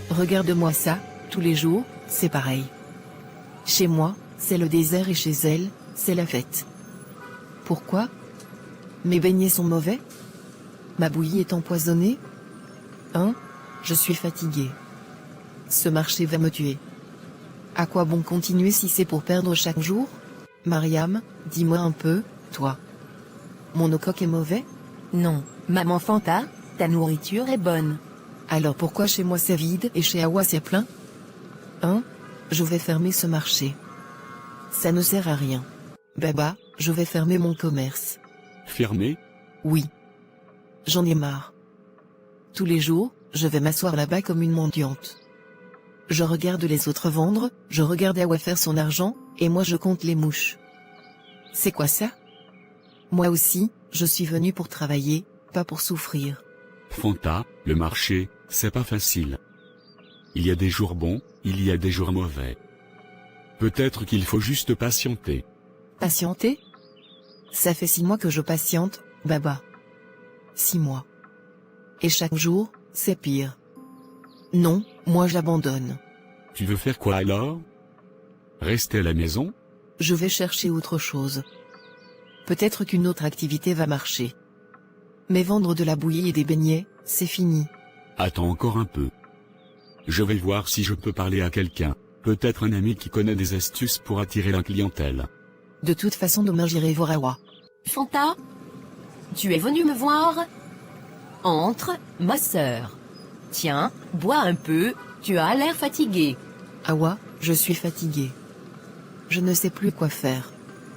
Regarde-moi ça, tous les jours, c'est pareil. Chez moi, c'est le désert et chez elle, c'est la fête. Pourquoi? Mes beignets sont mauvais? Ma bouillie est empoisonnée? Je suis fatiguée. Ce marché va me tuer. À quoi bon continuer si c'est pour perdre chaque jour? Mariam, dis-moi un peu, toi. Mon no-coq est mauvais? Non, maman Fanta, ta nourriture est bonne. Alors pourquoi chez moi c'est vide et chez Awa c'est plein? Je vais fermer ce marché. Ça ne sert à rien. Baba, je vais fermer mon commerce. Fermé? Oui. J'en ai marre. Tous les jours, je vais m'asseoir là-bas comme une mendiante. Je regarde les autres vendre, je regarde Awa faire son argent, et moi je compte les mouches. C'est quoi ça? Moi aussi, je suis venu pour travailler, pas pour souffrir. Fanta, le marché, c'est pas facile. Il y a des jours bons, il y a des jours mauvais. Peut-être qu'il faut juste patienter. Patienter? Ça fait 6 mois que je patiente, Baba. 6 mois. Et chaque jour, c'est pire. Non, moi j'abandonne. Tu veux faire quoi alors? Rester à la maison? Je vais chercher autre chose. Peut-être qu'une autre activité va marcher. Mais vendre de la bouillie et des beignets, c'est fini. Attends encore un peu. Je vais voir si je peux parler à quelqu'un, peut-être un ami qui connaît des astuces pour attirer la clientèle. De toute façon demain j'irai voir Awa. Fanta, tu es venu me voir? Entre, ma sœur. Tiens, bois un peu, tu as l'air fatiguée. Awa, je suis fatiguée. Je ne sais plus quoi faire.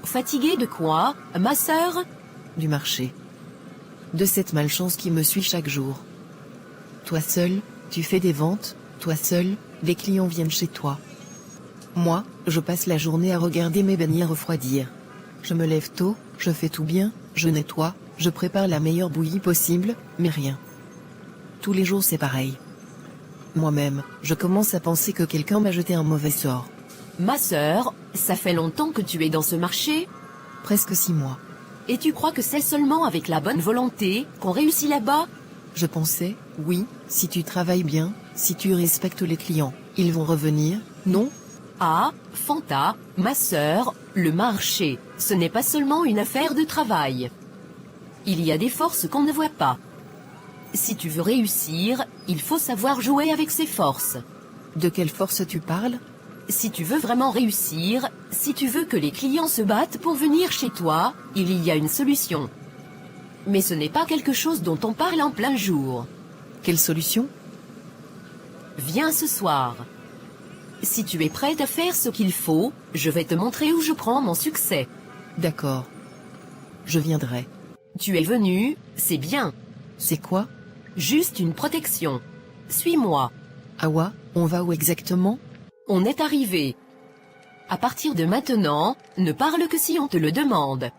Fatiguée de quoi, ma sœur? Du marché. De cette malchance qui me suit chaque jour. Toi seul, tu fais des ventes, toi seul, les clients viennent chez toi. Moi, je passe la journée à regarder mes beignets refroidir. Je me lève tôt, je fais tout bien, je nettoie, je prépare la meilleure bouillie possible, mais rien. Tous les jours c'est pareil. Moi-même, je commence à penser que quelqu'un m'a jeté un mauvais sort. Ma sœur, ça fait longtemps que tu es dans ce marché? Presque 6 mois. Et tu crois que c'est seulement avec la bonne volonté qu'on réussit là-bas? Je pensais, oui, si tu travailles bien, si tu respectes les clients, ils vont revenir, non? Ah, Fanta, ma sœur, le marché, ce n'est pas seulement une affaire de travail. Il y a des forces qu'on ne voit pas. Si tu veux réussir, il faut savoir jouer avec ces forces. De quelle force tu parles? Si tu veux vraiment réussir, si tu veux que les clients se battent pour venir chez toi, il y a une solution. Mais ce n'est pas quelque chose dont on parle en plein jour. Quelle solution? Viens ce soir. Si tu es prête à faire ce qu'il faut, je vais te montrer où je prends mon succès. D'accord. Je viendrai. Tu es venu, c'est bien. C'est quoi? Juste une protection. Suis-moi. Awa, on va où exactement? On est arrivé. À partir de maintenant, ne parle que si on te le demande.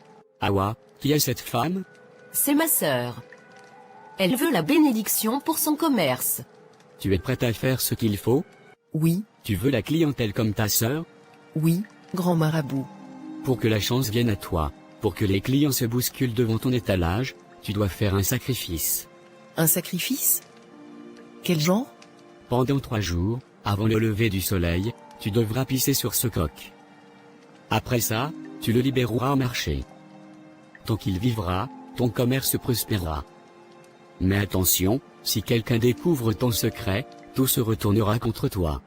Awa, qui est cette femme? C'est ma sœur. Elle veut la bénédiction pour son commerce. Tu es prête à faire ce qu'il faut? Oui, Tu veux la clientèle comme ta sœur? oui, grand marabout. Pour que la chance vienne à toi, pour que les clients se bousculent devant ton étalage, tu dois faire un sacrifice. Un sacrifice? Quel genre? Pendant 3 jours, avant le lever du soleil, tu devras pisser sur ce coq. Après ça, tu le libéreras au marché. Tant qu'il vivra, ton commerce prospérera. Mais attention, si quelqu'un découvre ton secret, tout se retournera contre toi.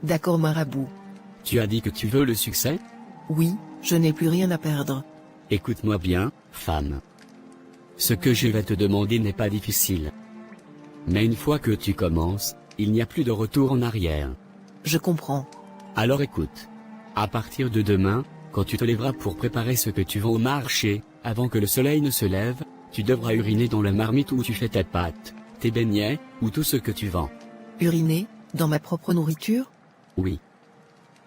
D'accord marabout. Tu as dit que tu veux le succès? Oui, je n'ai plus rien à perdre. Écoute-moi bien, femme. Ce que je vais te demander n'est pas difficile. Mais une fois que tu commences, il n'y a plus de retour en arrière. Je comprends. Alors écoute. À partir de demain, quand tu te lèveras pour préparer ce que tu vends au marché, avant que le soleil ne se lève, tu devras uriner dans la marmite où tu fais tes pâtes, tes beignets, ou tout ce que tu vends. Uriner, dans ma propre nourriture? Oui.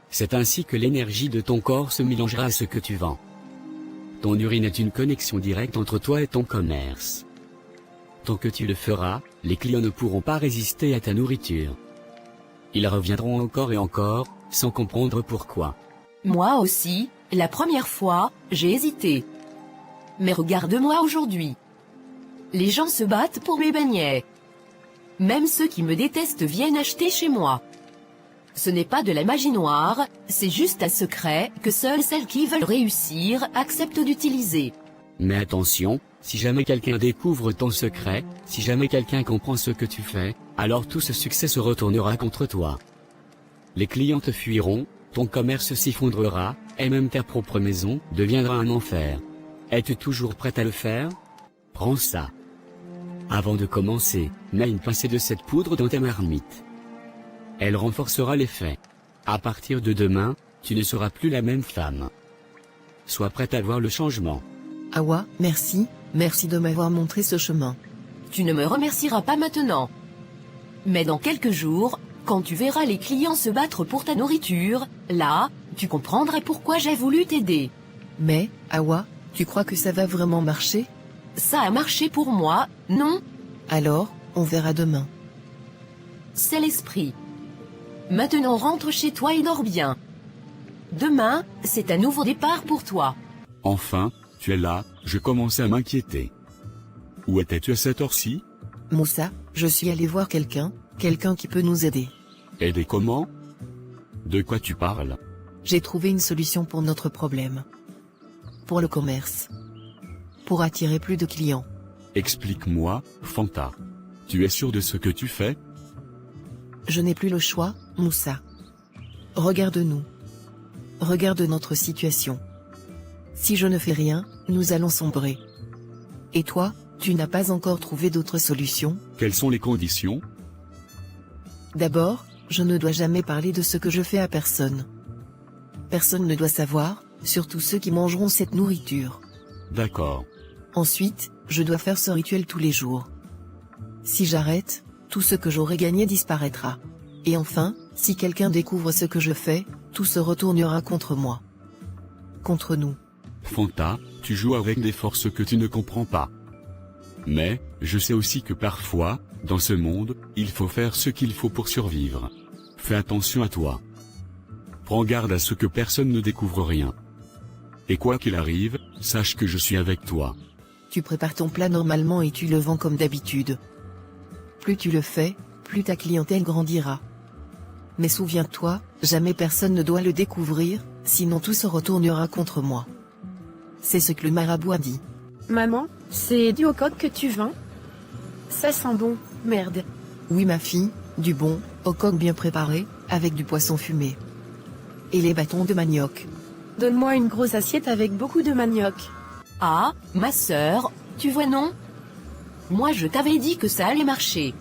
C'est ainsi que l'énergie de ton corps se mélangera à ce que tu vends. Ton urine est une connexion directe entre toi et ton commerce. Tant que tu le feras, les clients ne pourront pas résister à ta nourriture. Ils reviendront encore et encore, sans comprendre pourquoi. Moi aussi, la première fois, j'ai hésité. Mais regarde-moi aujourd'hui. Les gens se battent pour mes beignets. Même ceux qui me détestent viennent acheter chez moi. Ce n'est pas de la magie noire, c'est juste un secret que seules celles qui veulent réussir acceptent d'utiliser. Mais attention, si jamais quelqu'un découvre ton secret, si jamais quelqu'un comprend ce que tu fais, alors tout ce succès se retournera contre toi. Les clients te fuiront, ton commerce s'effondrera, et même ta propre maison deviendra un enfer. Es-tu toujours prête à le faire? Prends ça. Avant de commencer, mets une pincée de cette poudre dans ta marmite. Elle renforcera l'effet. À partir de demain, tu ne seras plus la même femme. Sois prête à voir le changement. Hawa, merci de m'avoir montré ce chemin. Tu ne me remercieras pas maintenant. Mais dans quelques jours, quand tu verras les clients se battre pour ta nourriture, là, tu comprendras pourquoi j'ai voulu t'aider. Mais, Hawa, tu crois que ça va vraiment marcher? Ça a marché pour moi, non? Alors, on verra demain. C'est l'esprit. Maintenant rentre chez toi et dors bien. Demain, c'est un nouveau départ pour toi. Enfin, tu es là, je commençais à m'inquiéter. Où étais-tu à cette heure-ci? Moussa, je suis allé voir quelqu'un qui peut nous aider. Aider comment? De quoi tu parles? J'ai trouvé une solution pour notre problème. Pour le commerce. Pour attirer plus de clients. Explique-moi, Fanta. Tu es sûr de ce que tu fais? Je n'ai plus le choix, Moussa. Regarde-nous. Regarde notre situation. Si je ne fais rien, nous allons sombrer. Et toi, tu n'as pas encore trouvé d'autres solutions? Quelles sont les conditions? D'abord, je ne dois jamais parler de ce que je fais à personne. Personne ne doit savoir, surtout ceux qui mangeront cette nourriture. D'accord. Ensuite, je dois faire ce rituel tous les jours. Si j'arrête, tout ce que j'aurai gagné disparaîtra. Et enfin, si quelqu'un découvre ce que je fais, tout se retournera contre moi. Contre nous. Fanta, tu joues avec des forces que tu ne comprends pas. Mais, je sais aussi que parfois, dans ce monde, il faut faire ce qu'il faut pour survivre. Fais attention à toi. Prends garde à ce que personne ne découvre rien. Et quoi qu'il arrive, sache que je suis avec toi. Tu prépares ton plat normalement et tu le vends comme d'habitude. Plus tu le fais, plus ta clientèle grandira. Mais souviens-toi, jamais personne ne doit le découvrir, sinon tout se retournera contre moi. C'est ce que le marabout a dit. Maman, c'est du au coq que tu vends? Ça sent bon, merde. Oui ma fille, du bon, au coq bien préparé, avec du poisson fumé. Et les bâtons de manioc. Donne-moi une grosse assiette avec beaucoup de manioc. Ah, ma sœur, tu vois non? Moi je t'avais dit que ça allait marcher.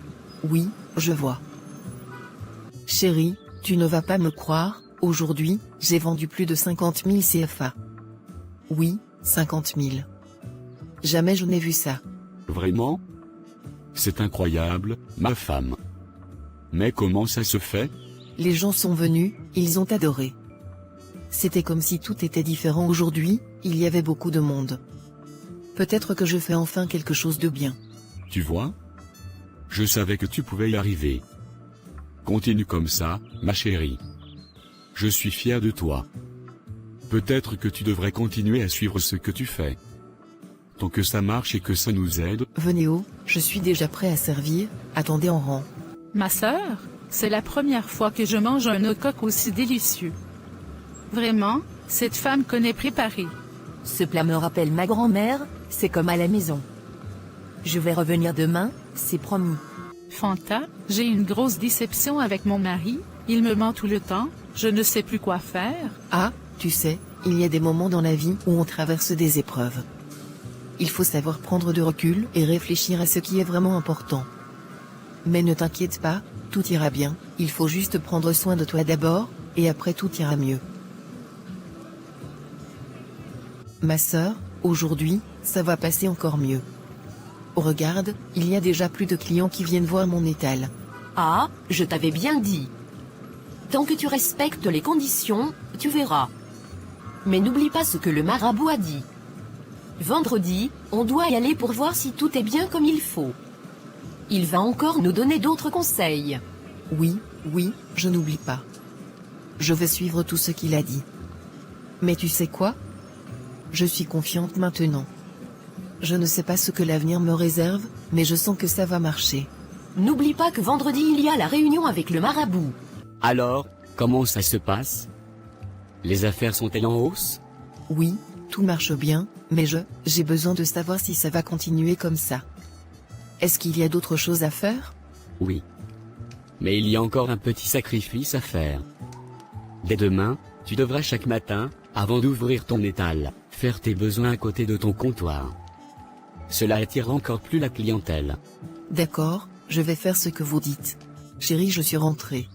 Oui, je vois. Chérie, tu ne vas pas me croire, aujourd'hui, j'ai vendu plus de 50 000 CFA. Oui, 50 000. Jamais je n'ai vu ça. Vraiment? C'est incroyable, ma femme. Mais comment ça se fait? Les gens sont venus, ils ont adoré. C'était comme si tout était différent aujourd'hui, il y avait beaucoup de monde. Peut-être que je fais enfin quelque chose de bien. Tu vois? Je savais que tu pouvais y arriver. Continue comme ça, ma chérie. Je suis fier de toi. Peut-être que tu devrais continuer à suivre ce que tu fais. Tant que ça marche et que ça nous aide. Venez haut, je suis déjà prêt à servir, attendez en rang. Ma sœur, c'est la première fois que je mange un œuf-coq aussi délicieux. Vraiment, cette femme connaît préparer. Ce plat me rappelle ma grand-mère, c'est comme à la maison. Je vais revenir demain, c'est promis. Fanta, j'ai une grosse déception avec mon mari, il me ment tout le temps, je ne sais plus quoi faire. Ah, tu sais, il y a des moments dans la vie où on traverse des épreuves. Il faut savoir prendre du recul et réfléchir à ce qui est vraiment important. Mais ne t'inquiète pas, tout ira bien, il faut juste prendre soin de toi d'abord, et après tout ira mieux. Ma sœur, aujourd'hui, ça va passer encore mieux. Regarde, il y a déjà plus de clients qui viennent voir mon étal. Ah, je t'avais bien dit. Tant que tu respectes les conditions, tu verras. Mais n'oublie pas ce que le marabout a dit. Vendredi, on doit y aller pour voir si tout est bien comme il faut. Il va encore nous donner d'autres conseils. Oui, je n'oublie pas. Je vais suivre tout ce qu'il a dit. Mais tu sais quoi? Je suis confiante maintenant. Je ne sais pas ce que l'avenir me réserve, mais je sens que ça va marcher. N'oublie pas que vendredi il y a la réunion avec le marabout. Alors, comment ça se passe? Les affaires sont-elles en hausse? Oui, tout marche bien, mais j'ai besoin de savoir si ça va continuer comme ça. Est-ce qu'il y a d'autres choses à faire? Oui. Mais il y a encore un petit sacrifice à faire. Dès demain, tu devras chaque matin, avant d'ouvrir ton étal, faire tes besoins à côté de ton comptoir. Cela attire encore plus la clientèle. D'accord, je vais faire ce que vous dites. Chérie, je suis rentrée.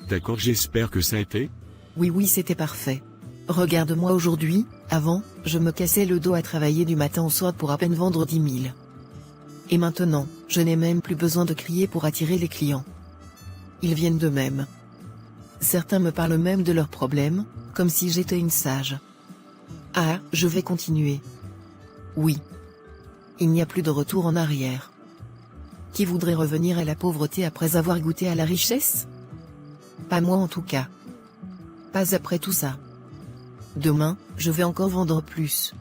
D'accord, j'espère que ça a été. Oui, c'était parfait. Regarde-moi aujourd'hui, avant, je me cassais le dos à travailler du matin au soir pour à peine vendre 10 000. Et maintenant, je n'ai même plus besoin de crier pour attirer les clients. Ils viennent d'eux-mêmes. Certains me parlent même de leurs problèmes, comme si j'étais une sage. Ah, je vais continuer. Oui. Il n'y a plus de retour en arrière. Qui voudrait revenir à la pauvreté après avoir goûté à la richesse? Pas moi en tout cas. Pas après tout ça. Demain, je vais encore vendre plus.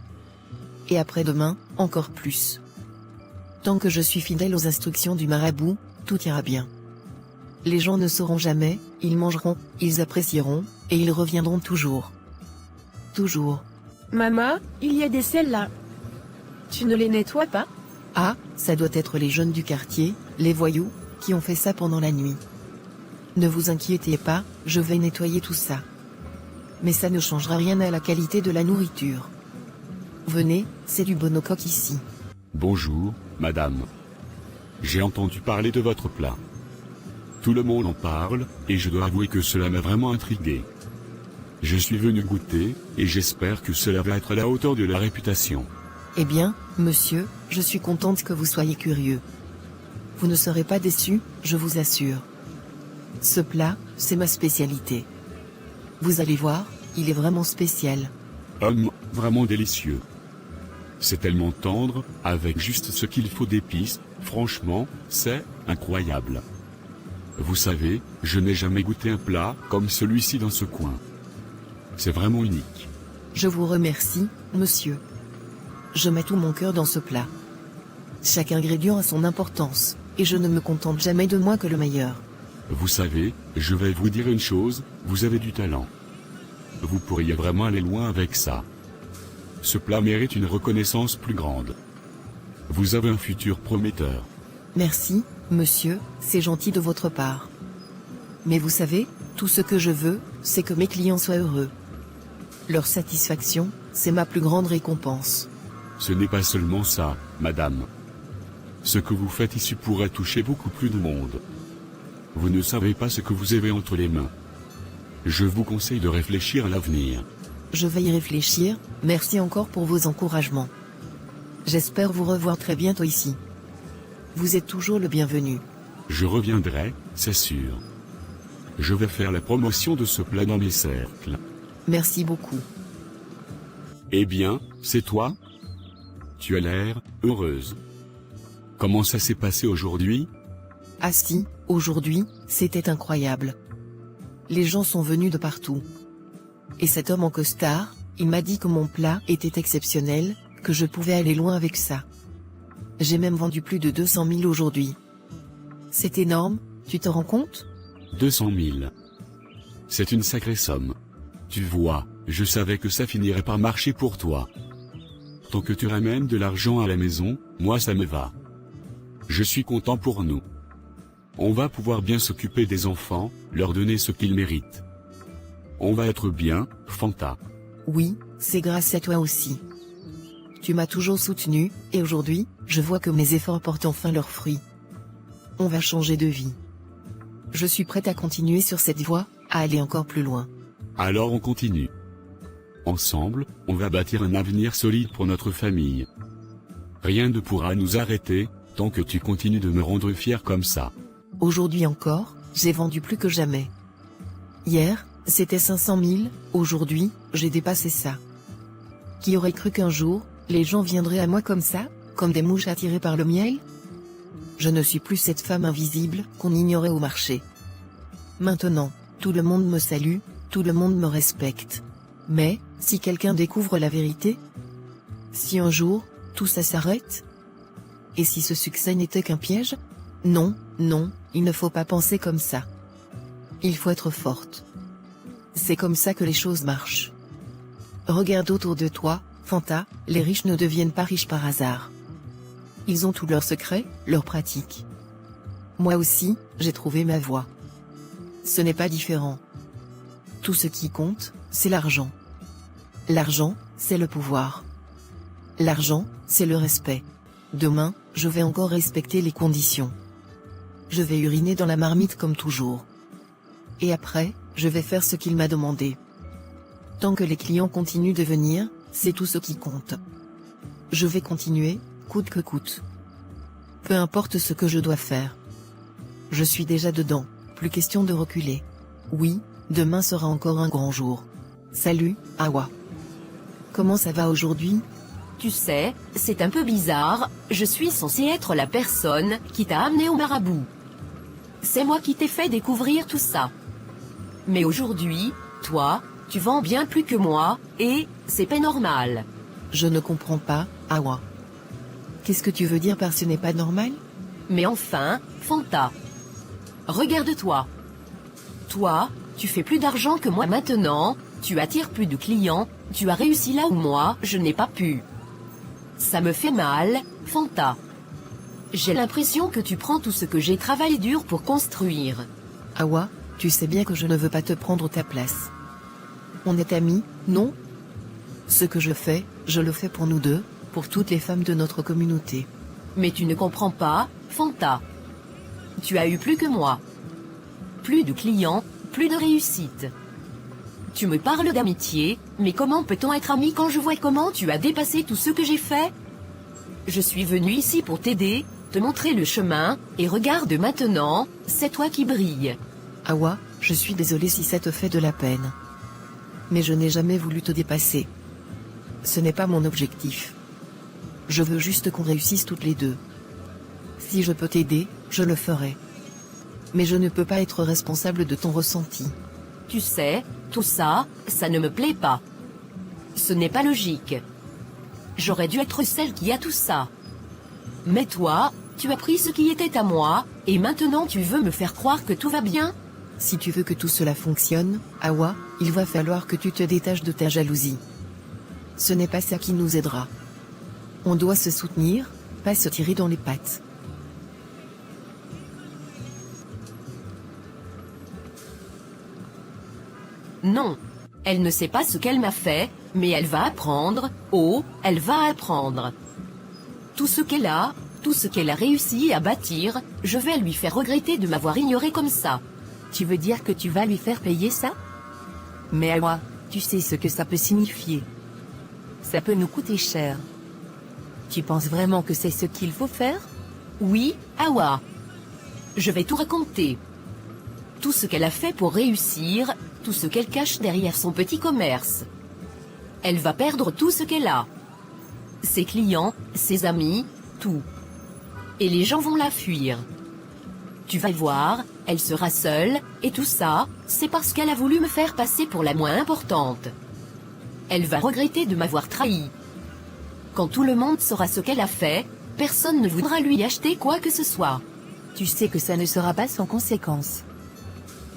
Et après-demain, encore plus. Tant que je suis fidèle aux instructions du marabout, tout ira bien. Les gens ne sauront jamais, ils mangeront, ils apprécieront, et ils reviendront toujours. Toujours. Maman, il y a des selles là. Tu ne les nettoies pas? Ah, ça doit être les jeunes du quartier, les voyous, qui ont fait ça pendant la nuit. Ne vous inquiétez pas, je vais nettoyer tout ça. Mais ça ne changera rien à la qualité de la nourriture. Venez, c'est du bonocoque ici. Bonjour, madame. J'ai entendu parler de votre plat. Tout le monde en parle, et je dois avouer que cela m'a vraiment intrigué. Je suis venu goûter, et j'espère que cela va être à la hauteur de la réputation. Eh bien, monsieur, je suis contente que vous soyez curieux. Vous ne serez pas déçu, je vous assure. Ce plat, c'est ma spécialité. Vous allez voir, il est vraiment spécial. Vraiment délicieux. C'est tellement tendre, avec juste ce qu'il faut d'épices, franchement, c'est incroyable. Vous savez, je n'ai jamais goûté un plat comme celui-ci dans ce coin. C'est vraiment unique. Je vous remercie, monsieur. Je mets tout mon cœur dans ce plat. Chaque ingrédient a son importance, et je ne me contente jamais de moins que le meilleur. Vous savez, je vais vous dire une chose, vous avez du talent. Vous pourriez vraiment aller loin avec ça. Ce plat mérite une reconnaissance plus grande. Vous avez un futur prometteur. Merci, monsieur, c'est gentil de votre part. Mais vous savez, tout ce que je veux, c'est que mes clients soient heureux. Leur satisfaction, c'est ma plus grande récompense. Ce n'est pas seulement ça, madame. Ce que vous faites ici pourrait toucher beaucoup plus de monde. Vous ne savez pas ce que vous avez entre les mains. Je vous conseille de réfléchir à l'avenir. Je vais y réfléchir, merci encore pour vos encouragements. J'espère vous revoir très bientôt ici. Vous êtes toujours le bienvenu. Je reviendrai, c'est sûr. Je vais faire la promotion de ce plat dans mes cercles. Merci beaucoup. Eh bien, c'est toi? Tu as l'air heureuse. Comment ça s'est passé aujourd'hui? Ah si, aujourd'hui, c'était incroyable. Les gens sont venus de partout. Et cet homme en costard, il m'a dit que mon plat était exceptionnel, que je pouvais aller loin avec ça. J'ai même vendu plus de 200 000 aujourd'hui. C'est énorme, tu te rends compte? 200 000. C'est une sacrée somme. Tu vois, je savais que ça finirait par marcher pour toi. Tant que tu ramènes de l'argent à la maison, moi ça me va. Je suis content pour nous. On va pouvoir bien s'occuper des enfants, leur donner ce qu'ils méritent. On va être bien, Fanta. Oui, c'est grâce à toi aussi. Tu m'as toujours soutenu, et aujourd'hui, je vois que mes efforts portent enfin leurs fruits. On va changer de vie. Je suis prête à continuer sur cette voie, à aller encore plus loin. Alors on continue. Ensemble, on va bâtir un avenir solide pour notre famille. Rien ne pourra nous arrêter, tant que tu continues de me rendre fier comme ça. Aujourd'hui encore, j'ai vendu plus que jamais. Hier, c'était 500 000, aujourd'hui, j'ai dépassé ça. Qui aurait cru qu'un jour, les gens viendraient à moi comme ça, comme des mouches attirées par le miel? Je ne suis plus cette femme invisible qu'on ignorait au marché. Maintenant, tout le monde me salue, tout le monde me respecte. Mais, si quelqu'un découvre la vérité? Si un jour, tout ça s'arrête? Et si ce succès n'était qu'un piège? Non, non, il ne faut pas penser comme ça. Il faut être forte. C'est comme ça que les choses marchent. Regarde autour de toi, Fanta, les riches ne deviennent pas riches par hasard. Ils ont tous leurs secrets, leurs pratiques. Moi aussi, j'ai trouvé ma voie. Ce n'est pas différent. Tout ce qui compte, c'est l'argent. L'argent, c'est le pouvoir. L'argent, c'est le respect. Demain, je vais encore respecter les conditions. Je vais uriner dans la marmite comme toujours. Et après, je vais faire ce qu'il m'a demandé. Tant que les clients continuent de venir, c'est tout ce qui compte. Je vais continuer, coûte que coûte. Peu importe ce que je dois faire. Je suis déjà dedans, plus question de reculer. Oui, demain sera encore un grand jour. Salut, Awa. Comment ça va aujourd'hui? Tu sais, c'est un peu bizarre, je suis censée être la personne qui t'a amené au marabout. C'est moi qui t'ai fait découvrir tout ça. Mais aujourd'hui, toi, tu vends bien plus que moi, et c'est pas normal. Je ne comprends pas, Awa. Qu'est-ce que tu veux dire par ce n'est pas normal? Mais enfin, Fanta. Regarde-toi. Toi, tu fais plus d'argent que moi maintenant, tu attires plus de clients, tu as réussi là où moi, je n'ai pas pu. Ça me fait mal, Fanta. J'ai l'impression que tu prends tout ce que j'ai travaillé dur pour construire. Awa, tu sais bien que je ne veux pas te prendre ta place. On est amis, non? Ce que je le fais pour nous deux, pour toutes les femmes de notre communauté. Mais tu ne comprends pas, Fanta. Tu as eu plus que moi. Plus de clients, plus de réussite. Tu me parles d'amitié, mais comment peut-on être amis quand je vois comment tu as dépassé tout ce que j'ai fait? Je suis venu ici pour t'aider, te montrer le chemin, et regarde maintenant, c'est toi qui brille. Awa, je suis désolée si ça te fait de la peine. Mais je n'ai jamais voulu te dépasser. Ce n'est pas mon objectif. Je veux juste qu'on réussisse toutes les deux. Si je peux t'aider, je le ferai. Mais je ne peux pas être responsable de ton ressenti. Tu sais, tout ça, ça ne me plaît pas. Ce n'est pas logique. J'aurais dû être celle qui a tout ça. Mais toi, tu as pris ce qui était à moi, et maintenant tu veux me faire croire que tout va bien? Si tu veux que tout cela fonctionne, Awa, il va falloir que tu te détaches de ta jalousie. Ce n'est pas ça qui nous aidera. On doit se soutenir, pas se tirer dans les pattes. Non. Elle ne sait pas ce qu'elle m'a fait, mais elle va apprendre, oh, elle va apprendre. Tout ce qu'elle a, tout ce qu'elle a réussi à bâtir, je vais lui faire regretter de m'avoir ignoré comme ça. Tu veux dire que tu vas lui faire payer ça? Mais Awa, tu sais ce que ça peut signifier. Ça peut nous coûter cher. Tu penses vraiment que c'est ce qu'il faut faire? Oui, Awa. Je vais tout raconter. Tout ce qu'elle a fait pour réussir, tout ce qu'elle cache derrière son petit commerce. Elle va perdre tout ce qu'elle a. Ses clients, ses amis, tout. Et les gens vont la fuir. Tu vas voir, elle sera seule, et tout ça, c'est parce qu'elle a voulu me faire passer pour la moins importante. Elle va regretter de m'avoir trahi. Quand tout le monde saura ce qu'elle a fait, personne ne voudra lui acheter quoi que ce soit. Tu sais que ça ne sera pas sans conséquence.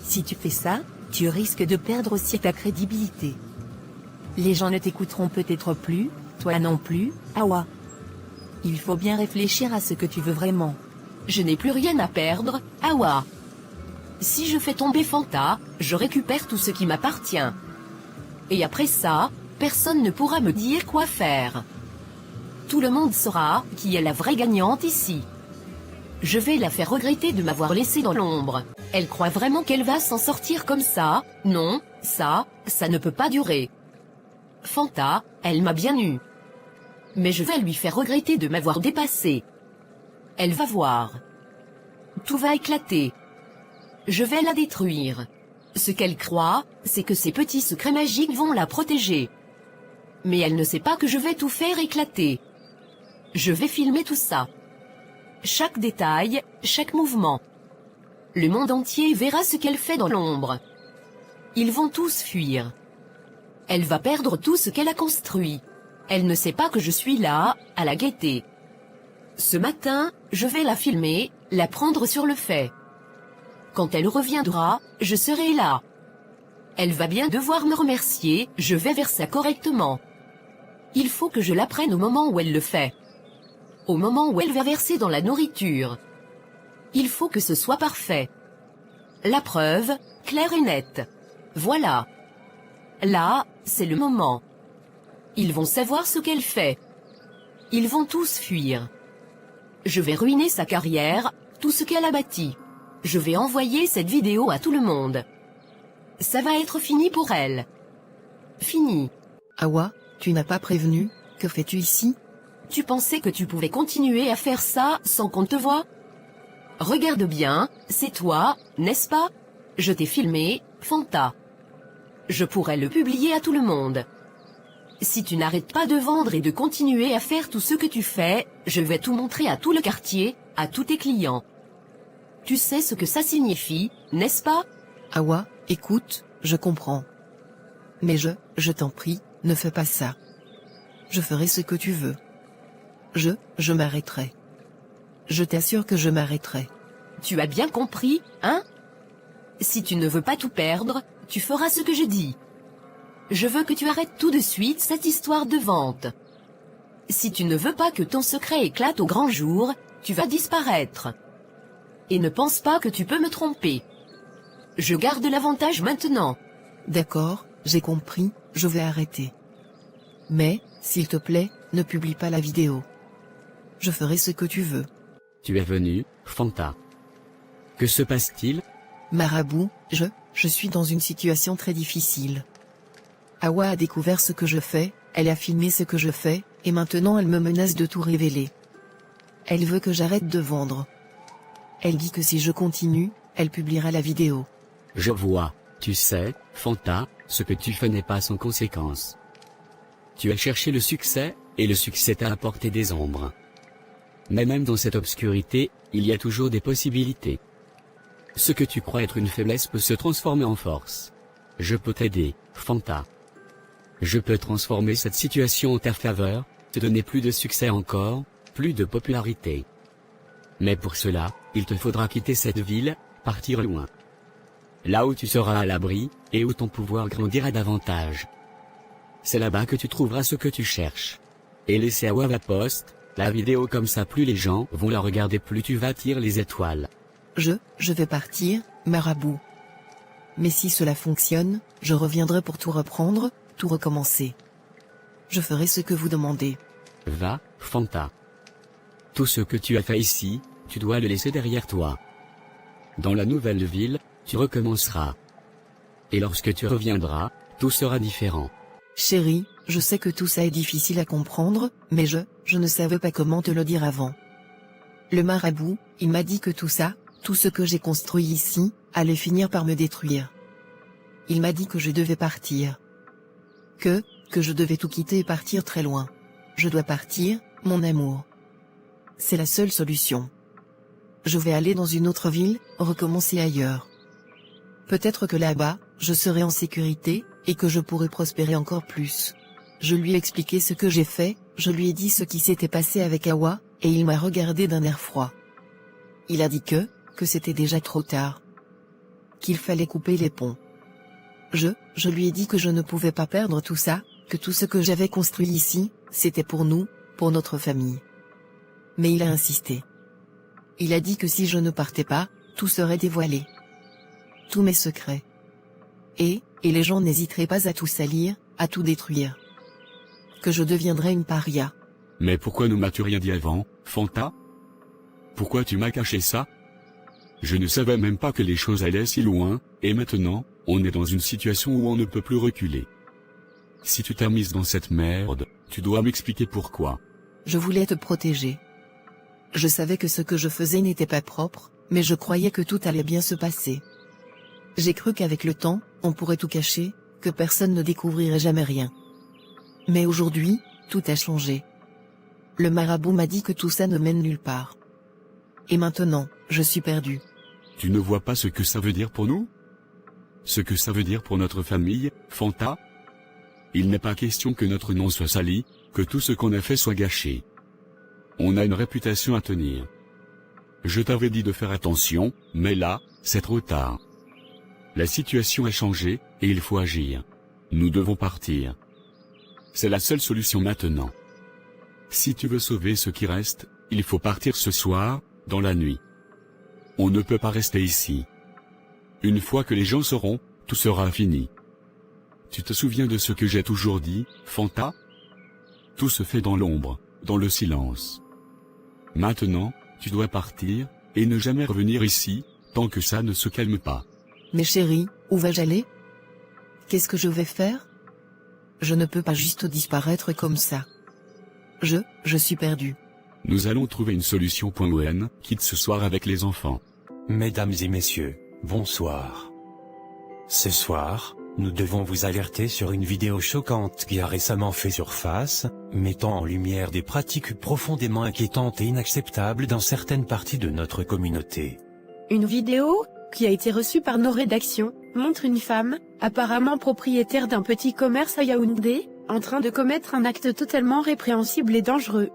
Si tu fais ça, tu risques de perdre aussi ta crédibilité. Les gens ne t'écouteront peut-être plus, toi non plus, Awa. Il faut bien réfléchir à ce que tu veux vraiment. Je n'ai plus rien à perdre, Awa. Si je fais tomber Fanta, je récupère tout ce qui m'appartient. Et après ça, personne ne pourra me dire quoi faire. Tout le monde saura qui est la vraie gagnante ici. Je vais la faire regretter de m'avoir laissé dans l'ombre. Elle croit vraiment qu'elle va s'en sortir comme ça? Non, ça ne peut pas durer. Fanta, elle m'a bien eu. Mais je vais lui faire regretter de m'avoir dépassé. Elle va voir. Tout va éclater. Je vais la détruire. Ce qu'elle croit, c'est que ses petits secrets magiques vont la protéger. Mais elle ne sait pas que je vais tout faire éclater. Je vais filmer tout ça. Chaque détail, chaque mouvement. Le monde entier verra ce qu'elle fait dans l'ombre. Ils vont tous fuir. Elle va perdre tout ce qu'elle a construit. Elle ne sait pas que je suis là, à la guetter. Ce matin, je vais la filmer, la prendre sur le fait. Quand elle reviendra, je serai là. Elle va bien devoir me remercier, je vais vers ça correctement. Il faut que je la prenne au moment où elle le fait. Au moment où elle va verser dans la nourriture. Il faut que ce soit parfait. La preuve, claire et nette. Voilà. Là, c'est le moment. Ils vont savoir ce qu'elle fait. Ils vont tous fuir. Je vais ruiner sa carrière, tout ce qu'elle a bâti. Je vais envoyer cette vidéo à tout le monde. Ça va être fini pour elle. Fini. Awa, tu n'as pas prévenu, que fais-tu ici? Tu pensais que tu pouvais continuer à faire ça sans qu'on te voie? Regarde bien, c'est toi, n'est-ce pas? Je t'ai filmé, Fanta. Je pourrais le publier à tout le monde. Si tu n'arrêtes pas de vendre et de continuer à faire tout ce que tu fais, je vais tout montrer à tout le quartier, à tous tes clients. Tu sais ce que ça signifie, n'est-ce pas? Awa, écoute, je comprends. Mais je t'en prie, ne fais pas ça. Je ferai ce que tu veux. Je m'arrêterai. Je t'assure que je m'arrêterai. Tu as bien compris, hein? Si tu ne veux pas tout perdre, tu feras ce que je dis. Je veux que tu arrêtes tout de suite cette histoire de vente. Si tu ne veux pas que ton secret éclate au grand jour, tu vas disparaître. Et ne pense pas que tu peux me tromper. Je garde l'avantage maintenant. D'accord, j'ai compris, je vais arrêter. Mais, s'il te plaît, ne publie pas la vidéo. Je ferai ce que tu veux. Tu es venu, Fanta. Que se passe-t-il? Marabout, je suis dans une situation très difficile. Awa a découvert ce que je fais, elle a filmé ce que je fais, et maintenant elle me menace de tout révéler. Elle veut que j'arrête de vendre. Elle dit que si je continue, elle publiera la vidéo. Je vois, tu sais, Fanta, ce que tu fais n'est pas sans conséquence. Tu as cherché le succès, et le succès t'a apporté des ombres. Mais même dans cette obscurité, il y a toujours des possibilités. Ce que tu crois être une faiblesse peut se transformer en force. Je peux t'aider, Fanta. Je peux transformer cette situation en ta faveur, te donner plus de succès encore, plus de popularité. Mais pour cela, il te faudra quitter cette ville, partir loin. Là où tu seras à l'abri, et où ton pouvoir grandira davantage. C'est là-bas que tu trouveras ce que tu cherches. Et laisser à Wava Post, la vidéo comme ça plus les gens vont la regarder plus tu vas attirer les étoiles. Je vais partir, Marabout. Mais si cela fonctionne, je reviendrai pour tout reprendre, tout recommencer. Je ferai ce que vous demandez. Va, Fanta. Tout ce que tu as fait ici, tu dois le laisser derrière toi. Dans la nouvelle ville, tu recommenceras. Et lorsque tu reviendras, tout sera différent. Chérie, je sais que tout ça est difficile à comprendre, mais je ne savais pas comment te le dire avant. Le marabout, il m'a dit que tout ça, tout ce que j'ai construit ici, allait finir par me détruire. Il m'a dit que je devais partir. Que je devais tout quitter et partir très loin. Je dois partir, mon amour. C'est la seule solution. Je vais aller dans une autre ville, recommencer ailleurs. Peut-être que là-bas, je serai en sécurité, et que je pourrai prospérer encore plus. Je lui ai expliqué ce que j'ai fait, je lui ai dit ce qui s'était passé avec Awa, et il m'a regardé d'un air froid. Il a dit que c'était déjà trop tard. Qu'il fallait couper les ponts. Je lui ai dit que je ne pouvais pas perdre tout ça, que tout ce que j'avais construit ici, c'était pour nous, pour notre famille. Mais il a insisté. Il a dit que si je ne partais pas, tout serait dévoilé. Tous mes secrets. Et les gens n'hésiteraient pas à tout salir, à tout détruire. Que je deviendrais une paria. Mais pourquoi ne m'as-tu rien dit avant, Fanta? Pourquoi tu m'as caché ça? Je ne savais même pas que les choses allaient si loin, et maintenant, on est dans une situation où on ne peut plus reculer. Si tu t'as mise dans cette merde, tu dois m'expliquer pourquoi. Je voulais te protéger. Je savais que ce que je faisais n'était pas propre, mais je croyais que tout allait bien se passer. J'ai cru qu'avec le temps, on pourrait tout cacher, que personne ne découvrirait jamais rien. Mais aujourd'hui, tout a changé. Le marabout m'a dit que tout ça ne mène nulle part. Et maintenant, je suis perdu. Tu ne vois pas ce que ça veut dire pour nous? Ce que ça veut dire pour notre famille, Fanta? Il n'est pas question que notre nom soit sali, que tout ce qu'on a fait soit gâché. On a une réputation à tenir. Je t'avais dit de faire attention, mais là, c'est trop tard. La situation a changé, et il faut agir. Nous devons partir. C'est la seule solution maintenant. Si tu veux sauver ce qui reste, il faut partir ce soir, dans la nuit. On ne peut pas rester ici. Une fois que les gens sauront, tout sera fini. Tu te souviens de ce que j'ai toujours dit, Fanta? Tout se fait dans l'ombre, dans le silence. Maintenant, tu dois partir, et ne jamais revenir ici, tant que ça ne se calme pas. Mais chérie, où vais-je aller? Qu'est-ce que je vais faire? Je ne peux pas juste disparaître comme ça. Je suis perdu. Nous allons trouver une solution. Wen, quitte ce soir avec les enfants. Mesdames et messieurs, bonsoir. Ce soir, nous devons vous alerter sur une vidéo choquante qui a récemment fait surface, mettant en lumière des pratiques profondément inquiétantes et inacceptables dans certaines parties de notre communauté. Une vidéo, qui a été reçue par nos rédactions, montre une femme, apparemment propriétaire d'un petit commerce à Yaoundé, en train de commettre un acte totalement répréhensible et dangereux.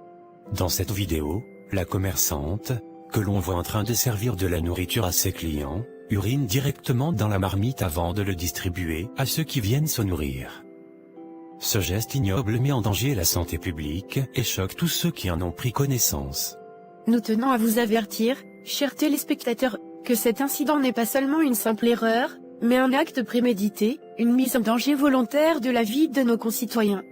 Dans cette vidéo, la commerçante, que l'on voit en train de servir de la nourriture à ses clients, urine directement dans la marmite avant de le distribuer à ceux qui viennent se nourrir. Ce geste ignoble met en danger la santé publique et choque tous ceux qui en ont pris connaissance. Nous tenons à vous avertir, chers téléspectateurs, que cet incident n'est pas seulement une simple erreur, mais un acte prémédité, une mise en danger volontaire de la vie de nos concitoyens.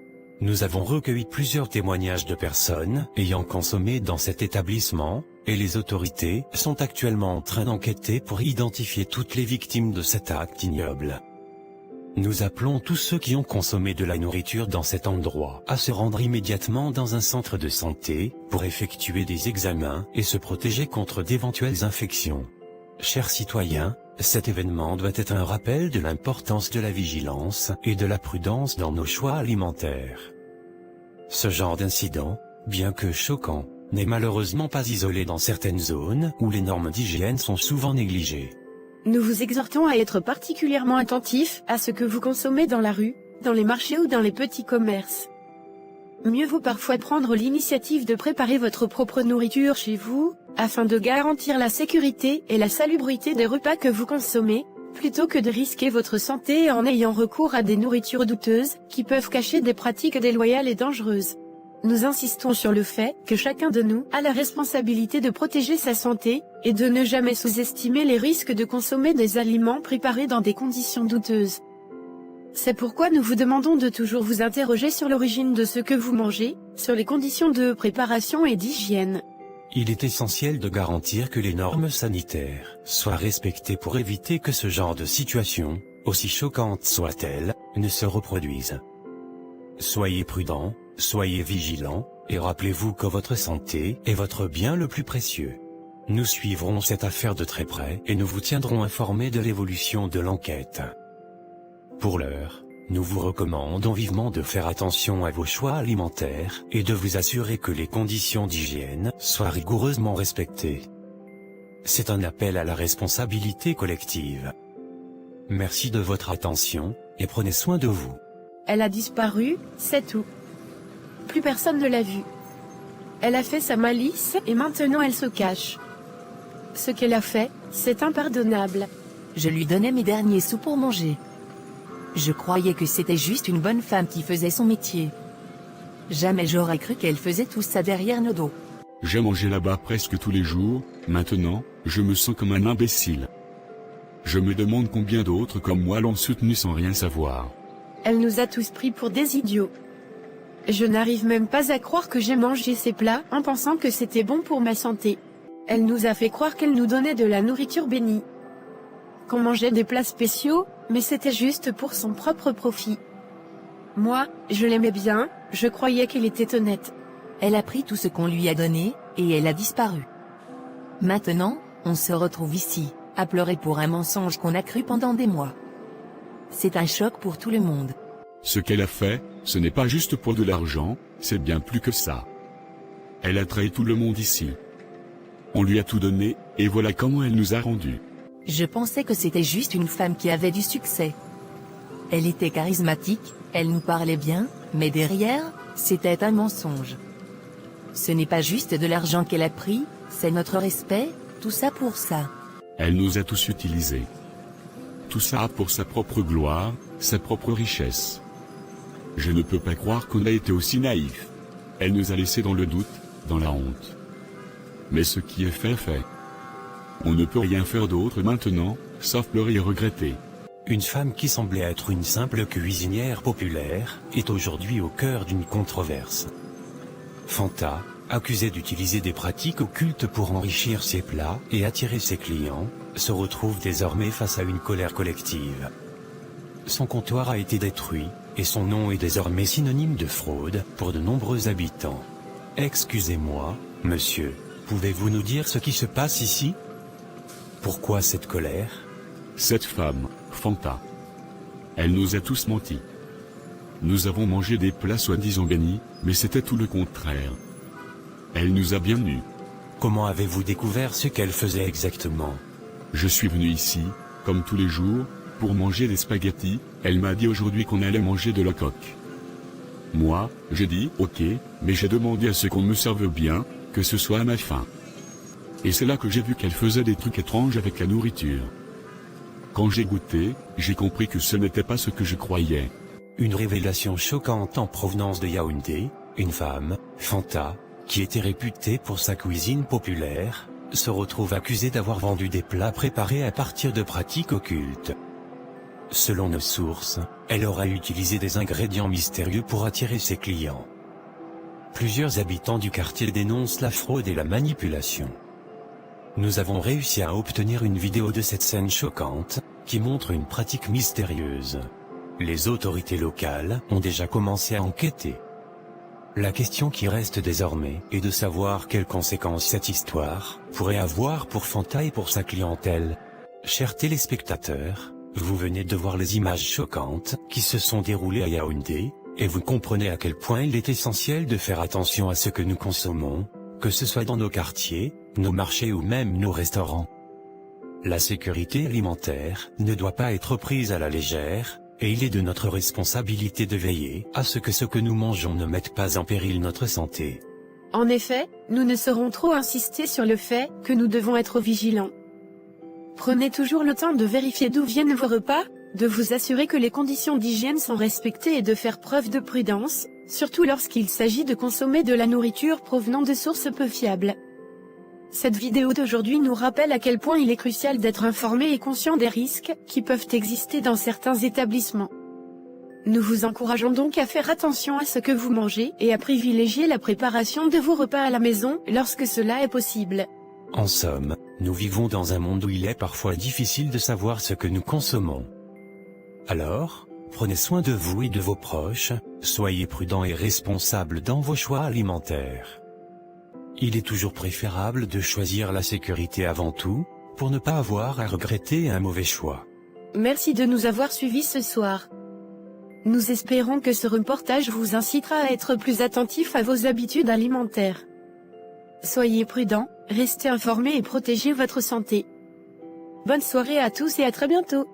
Nous avons recueilli plusieurs témoignages de personnes ayant consommé dans cet établissement, et les autorités sont actuellement en train d'enquêter pour identifier toutes les victimes de cet acte ignoble. Nous appelons tous ceux qui ont consommé de la nourriture dans cet endroit à se rendre immédiatement dans un centre de santé pour effectuer des examens et se protéger contre d'éventuelles infections. Chers citoyens, cet événement doit être un rappel de l'importance de la vigilance et de la prudence dans nos choix alimentaires. Ce genre d'incident, bien que choquant, n'est malheureusement pas isolé dans certaines zones où les normes d'hygiène sont souvent négligées. Nous vous exhortons à être particulièrement attentifs à ce que vous consommez dans la rue, dans les marchés ou dans les petits commerces. Mieux vaut parfois prendre l'initiative de préparer votre propre nourriture chez vous, afin de garantir la sécurité et la salubrité des repas que vous consommez, plutôt que de risquer votre santé en ayant recours à des nourritures douteuses, qui peuvent cacher des pratiques déloyales et dangereuses. Nous insistons sur le fait que chacun de nous a la responsabilité de protéger sa santé, et de ne jamais sous-estimer les risques de consommer des aliments préparés dans des conditions douteuses. C'est pourquoi nous vous demandons de toujours vous interroger sur l'origine de ce que vous mangez, sur les conditions de préparation et d'hygiène. Il est essentiel de garantir que les normes sanitaires soient respectées pour éviter que ce genre de situation, aussi choquante soit-elle, ne se reproduise. Soyez prudents, soyez vigilants, et rappelez-vous que votre santé est votre bien le plus précieux. Nous suivrons cette affaire de très près et nous vous tiendrons informés de l'évolution de l'enquête. Pour l'heure, nous vous recommandons vivement de faire attention à vos choix alimentaires et de vous assurer que les conditions d'hygiène soient rigoureusement respectées. C'est un appel à la responsabilité collective. Merci de votre attention, et prenez soin de vous. Elle a disparu, c'est tout. Plus personne ne l'a vue. Elle a fait sa malice et maintenant elle se cache. Ce qu'elle a fait, c'est impardonnable. Je lui donnais mes derniers sous pour manger. Je croyais que c'était juste une bonne femme qui faisait son métier. Jamais j'aurais cru qu'elle faisait tout ça derrière nos dos. J'ai mangé là-bas presque tous les jours, maintenant, je me sens comme un imbécile. Je me demande combien d'autres comme moi l'ont soutenu sans rien savoir. Elle nous a tous pris pour des idiots. Je n'arrive même pas à croire que j'ai mangé ces plats en pensant que c'était bon pour ma santé. Elle nous a fait croire qu'elle nous donnait de la nourriture bénie. Qu'on mangeait des plats spéciaux, mais c'était juste pour son propre profit. Moi, je l'aimais bien, je croyais qu'il était honnête. Elle a pris tout ce qu'on lui a donné, et elle a disparu. Maintenant, on se retrouve ici, à pleurer pour un mensonge qu'on a cru pendant des mois. C'est un choc pour tout le monde. Ce qu'elle a fait, ce n'est pas juste pour de l'argent, c'est bien plus que ça. Elle a trahi tout le monde ici. On lui a tout donné, et voilà comment elle nous a rendus. Je pensais que c'était juste une femme qui avait du succès. Elle était charismatique, elle nous parlait bien, mais derrière, c'était un mensonge. Ce n'est pas juste de l'argent qu'elle a pris, c'est notre respect, Tout ça pour ça. Elle nous a tous utilisés. Tout ça pour sa propre gloire, sa propre richesse. Je ne peux pas croire qu'on a été aussi naïf. Elle nous a laissés dans le doute, dans la honte. Mais ce qui est fait est fait. On ne peut rien faire d'autre maintenant, sauf pleurer et regretter. Une femme qui semblait être une simple cuisinière populaire, est aujourd'hui au cœur d'une controverse. Fanta, accusée d'utiliser des pratiques occultes pour enrichir ses plats et attirer ses clients, se retrouve désormais face à une colère collective. Son comptoir a été détruit, et son nom est désormais synonyme de fraude pour de nombreux habitants. Excusez-moi, monsieur, pouvez-vous nous dire ce qui se passe ici? Pourquoi cette colère? Cette femme, Fanta. Elle nous a tous menti. Nous avons mangé des plats soi-disant bénis, mais c'était tout le contraire. Elle nous a bien nus. Comment avez-vous découvert ce qu'elle faisait exactement? Je suis venu ici, comme tous les jours, pour manger des spaghettis. Elle m'a dit aujourd'hui qu'on allait manger de la coque. Moi, j'ai dit ok, mais j'ai demandé à ce qu'on me serve bien, que ce soit à ma faim. Et c'est là que j'ai vu qu'elle faisait des trucs étranges avec la nourriture. Quand j'ai goûté, j'ai compris que ce n'était pas ce que je croyais. Une révélation choquante en provenance de Yaoundé, une femme, Fanta, qui était réputée pour sa cuisine populaire, se retrouve accusée d'avoir vendu des plats préparés à partir de pratiques occultes. Selon nos sources, elle aurait utilisé des ingrédients mystérieux pour attirer ses clients. Plusieurs habitants du quartier dénoncent la fraude et la manipulation. Nous avons réussi à obtenir une vidéo de cette scène choquante, qui montre une pratique mystérieuse. Les autorités locales ont déjà commencé à enquêter. La question qui reste désormais est de savoir quelles conséquences cette histoire pourrait avoir pour Fanta et pour sa clientèle. Chers téléspectateurs, vous venez de voir les images choquantes qui se sont déroulées à Yaoundé, et vous comprenez à quel point il est essentiel de faire attention à ce que nous consommons, que ce soit dans nos quartiers, nos marchés ou même nos restaurants. La sécurité alimentaire ne doit pas être prise à la légère, et il est de notre responsabilité de veiller à ce que nous mangeons ne mette pas en péril notre santé. En effet, nous ne saurons trop insister sur le fait que nous devons être vigilants. Prenez toujours le temps de vérifier d'où viennent vos repas, de vous assurer que les conditions d'hygiène sont respectées et de faire preuve de prudence, surtout lorsqu'il s'agit de consommer de la nourriture provenant de sources peu fiables. Cette vidéo d'aujourd'hui nous rappelle à quel point il est crucial d'être informé et conscient des risques qui peuvent exister dans certains établissements. Nous vous encourageons donc à faire attention à ce que vous mangez et à privilégier la préparation de vos repas à la maison lorsque cela est possible. En somme, nous vivons dans un monde où il est parfois difficile de savoir ce que nous consommons. Alors, prenez soin de vous et de vos proches, soyez prudents et responsables dans vos choix alimentaires. Il est toujours préférable de choisir la sécurité avant tout, pour ne pas avoir à regretter un mauvais choix. Merci de nous avoir suivis ce soir. Nous espérons que ce reportage vous incitera à être plus attentif à vos habitudes alimentaires. Soyez prudents, restez informés et protégez votre santé. Bonne soirée à tous et à très bientôt.